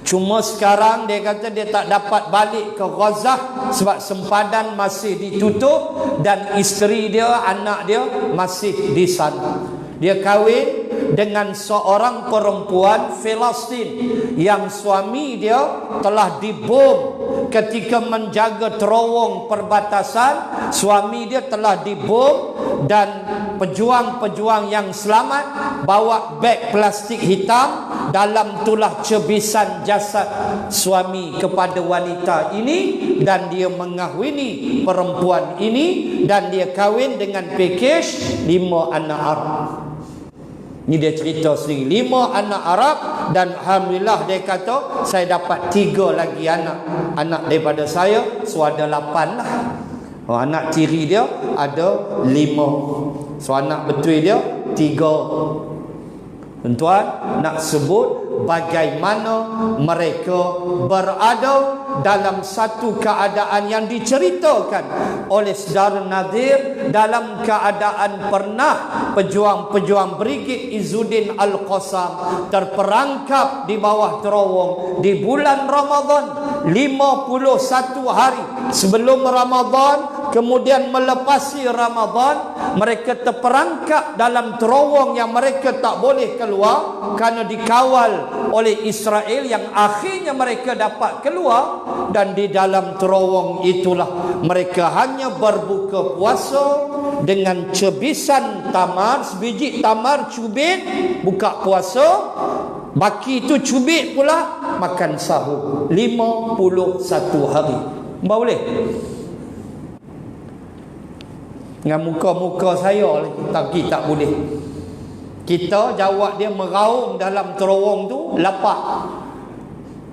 Cuma sekarang dia kata dia tak dapat balik ke Gaza sebab sempadan masih ditutup dan isteri dia, anak dia masih di sana. Dia kahwin dengan seorang perempuan Filistin yang suami dia telah dibom ketika menjaga terowong perbatasan. Suami dia telah dibom dan pejuang-pejuang yang selamat bawa beg plastik hitam, dalam tulah cebisan jasad suami kepada wanita ini, dan dia mengahwini perempuan ini dan dia kahwin dengan pakej 5 anak Arab. Ni dia cerita sendiri, 5 anak Arab, dan alhamdulillah dia kata saya dapat 3 lagi anak daripada saya, so ada 8 lah. Anak tiri dia ada 5, so anak betul dia 3. Tuan, nak sebut bagaimana mereka berada dalam satu keadaan yang diceritakan oleh Saudara Nadir, dalam keadaan pernah pejuang-pejuang Brigid Izzuddin Al-Qassam terperangkap di bawah terowong di bulan Ramadan, 51 hari sebelum Ramadan, kemudian melepasi Ramadan, mereka terperangkap dalam terowong yang mereka tak boleh keluar kerana dikawal oleh Israel, yang akhirnya mereka dapat keluar. Dan di dalam terowong itulah mereka hanya berbuka puasa dengan cebisan tamar, sebiji tamar cubit buka puasa, baki itu cubit pula makan sahur 51 hari. Boleh? Dengan muka-muka saya lagi tak boleh. Kita jawab dia meraung dalam terowong tu lapar.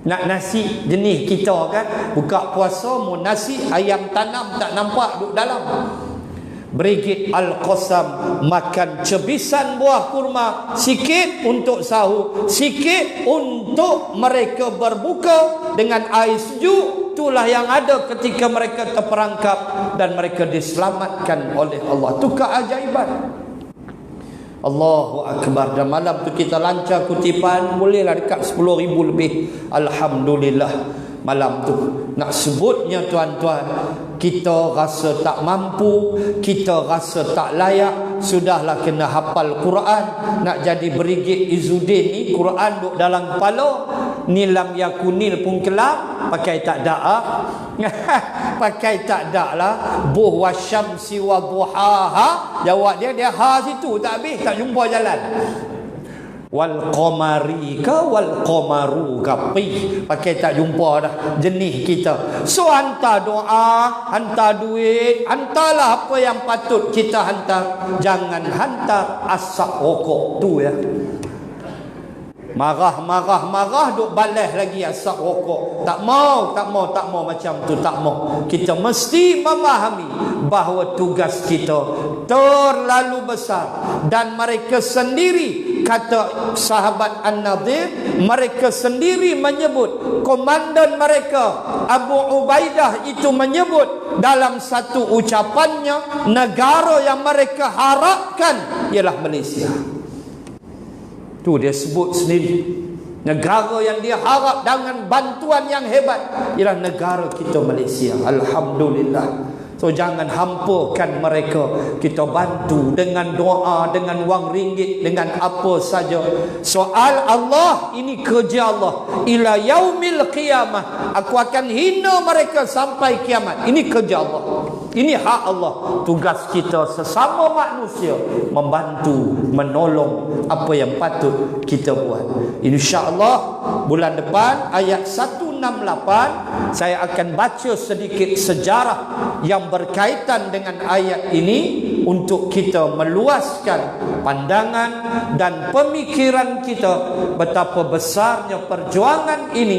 Nak nasi jenis kita kan, buka puasa mau nasi ayam tanam tak nampak duduk dalam. Brigid Al-Qassam makan cebisan buah kurma, sikit untuk sahur, sikit untuk mereka berbuka dengan air sejuk. Itulah yang ada ketika mereka terperangkap dan mereka diselamatkan oleh Allah. Itu keajaiban. Allahu Akbar. Dan malam tu kita lancar kutipan, bolehlah dekat 10,000 lebih. Alhamdulillah. Malam tu nak sebutnya tuan-tuan, kita rasa tak mampu, kita rasa tak layak, sudahlah kena hafal Quran. Nak jadi Brigid Izzuddin ni, Quran duk dalam kepala, nilam yakunil pun kelam, pakai tak dak pakai tak dak lah. Buh wasyamsi wa duhaha, jawab dia ha situ tak habis, tak jumpa jalan. Wal qamari ka wal qamaru kapi, pakai tak jumpa dah jenis kita. So hantar doa, hantar duit, hantarlah apa yang patut kita hantar, jangan hantar asap rokok tu ya. Marah duk balas lagi asap rokok. Tak mau macam tu, tak mau. Kita mesti memahami bahawa tugas kita terlalu besar, dan mereka sendiri, kata sahabat An-Nadir, mereka sendiri menyebut, komandan mereka Abu Ubaidah itu menyebut dalam satu ucapannya, negara yang mereka harapkan ialah Malaysia. Tu dia sebut sendiri, negara yang dia harap dengan bantuan yang hebat ialah negara kita Malaysia. Alhamdulillah. So jangan hampakan mereka, kita bantu dengan doa, dengan wang ringgit, dengan apa saja. Soal Allah, ini kerja Allah. Ila yaumil qiyamah, aku akan hina mereka sampai kiamat. Ini kerja Allah, ini hak Allah. Tugas kita sesama manusia membantu, menolong apa yang patut kita buat. InsyaAllah bulan depan ayat 168 saya akan baca sedikit sejarah yang berkaitan dengan ayat ini untuk kita meluaskan pandangan dan pemikiran kita betapa besarnya perjuangan ini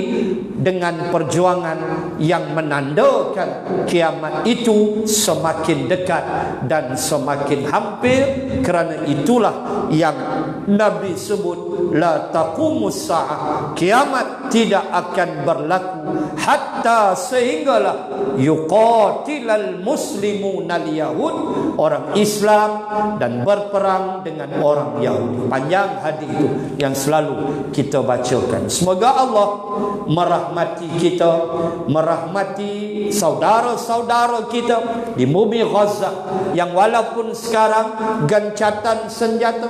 dengan perjuangan yang menandakan kiamat itu semakin dekat dan semakin hampir. Kerana itulah yang Nabi sebut la taqumus sa'ah, kiamat tidak akan berlaku hatta sehinggalah yuqatilal muslimunal yahud, orang Islam dan berperang dengan orang Yahudi. Panjang hadis itu yang selalu kita bacakan. Semoga Allah merahmati kita, merahmati saudara-saudara kita di bumi Gaza yang walaupun sekarang gencatan senjata,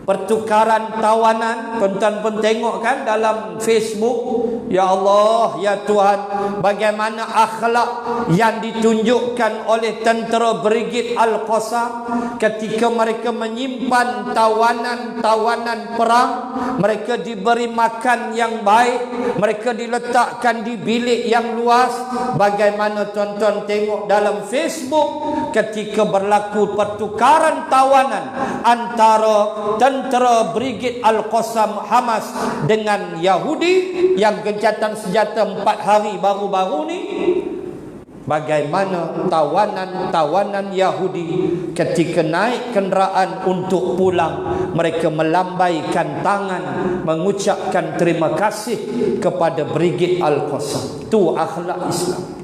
pertukaran tawanan, tuan-tuan pun tengok kan dalam Facebook. Ya Allah, ya Tuhan, bagaimana akhlak yang ditunjukkan oleh tentera Brigade Al-Qassam ketika mereka menyimpan tawanan-tawanan perang. Mereka diberi makan yang baik, mereka diletakkan di bilik yang luas. Bagaimana tuan-tuan tengok dalam Facebook ketika berlaku pertukaran tawanan antara tentera Brigade Al-Qassam Hamas dengan Yahudi yang gencatan senjata 4 hari baru-baru ni. Bagaimana tawanan-tawanan Yahudi ketika naik kenderaan untuk pulang, mereka melambaikan tangan mengucapkan terima kasih kepada Brigade Al-Qassam. Tu akhlak Islam.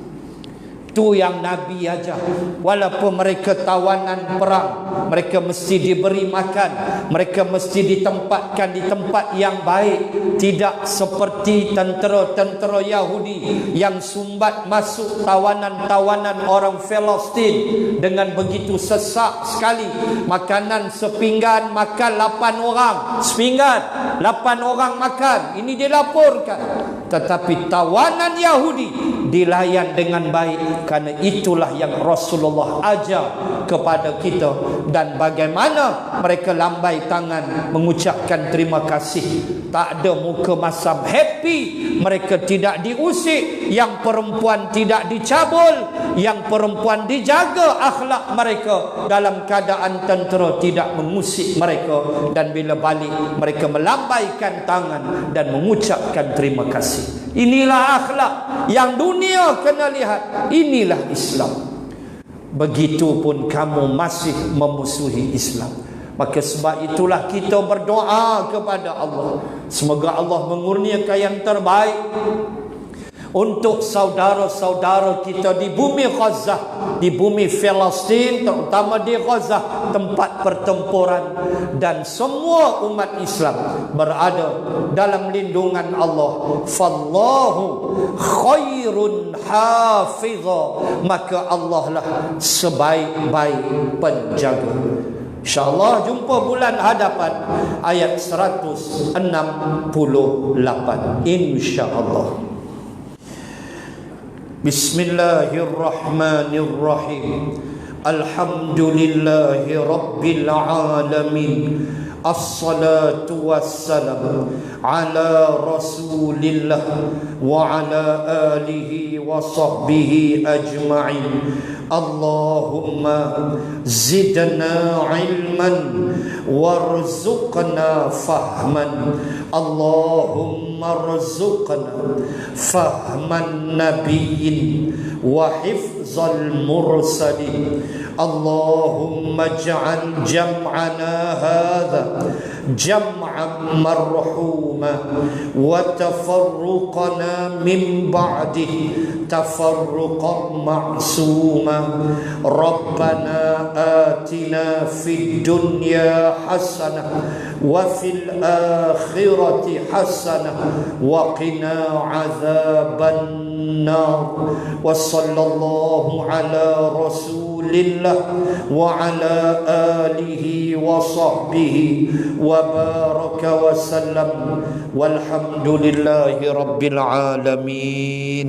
Tu yang Nabi ajar. Walaupun mereka tawanan perang, mereka mesti diberi makan, mereka mesti ditempatkan di tempat yang baik. Tidak seperti tentera-tentera Yahudi yang sumbat masuk tawanan-tawanan orang Palestin dengan begitu sesak sekali. Makanan sepinggan makan 8 orang, sepinggan 8 orang makan. Ini dilaporkan. Tetapi tawanan Yahudi dilayan dengan baik, kerana itulah yang Rasulullah ajar kepada kita. Dan bagaimana mereka lambai tangan mengucapkan terima kasih. Tak ada muka masam, happy. Mereka tidak diusik, yang perempuan tidak dicabul, yang perempuan dijaga akhlak mereka. Dalam keadaan tentera tidak mengusik mereka, dan bila balik mereka melambaikan tangan dan mengucapkan terima kasih. Inilah akhlak yang dunia kena lihat. Inilah Islam. Begitupun kamu masih memusuhi Islam. Maka sebab itulah kita berdoa kepada Allah, semoga Allah mengurniakan yang terbaik untuk saudara-saudara kita di bumi Gaza, di bumi Palestin, terutama di Gaza, tempat pertempuran, dan semua umat Islam berada dalam lindungan Allah. Fallahu khairun hafiza, maka Allah lah sebaik-baik penjaga. InsyaAllah jumpa bulan hadapan ayat 168, InsyaAllah. Bismillahirrahmanirrahim. Alhamdulillahi Rabbil Alamin. As-salatu wassalam ala Rasulillah wa ala alihi wa sahbihi ajma'in. Allahumma zidna ilman warzuqna fahman. Allahumma rzuqna fahman nabiyyin wa hifzal mursalin. Allahumma ij'al jam'ana hadha jam'an marhuma wa tafarruqana min ba'dihi tafarruqan ma'suma. Rabbana atina fid dunya hasanah wa fil akhirati hasanah wa qina adzaban nar. Wa sallallahu ala rasulillah wa ala alihi wa sahbihi wa baraka wa sallam. Walhamdulillahi rabbil alamin.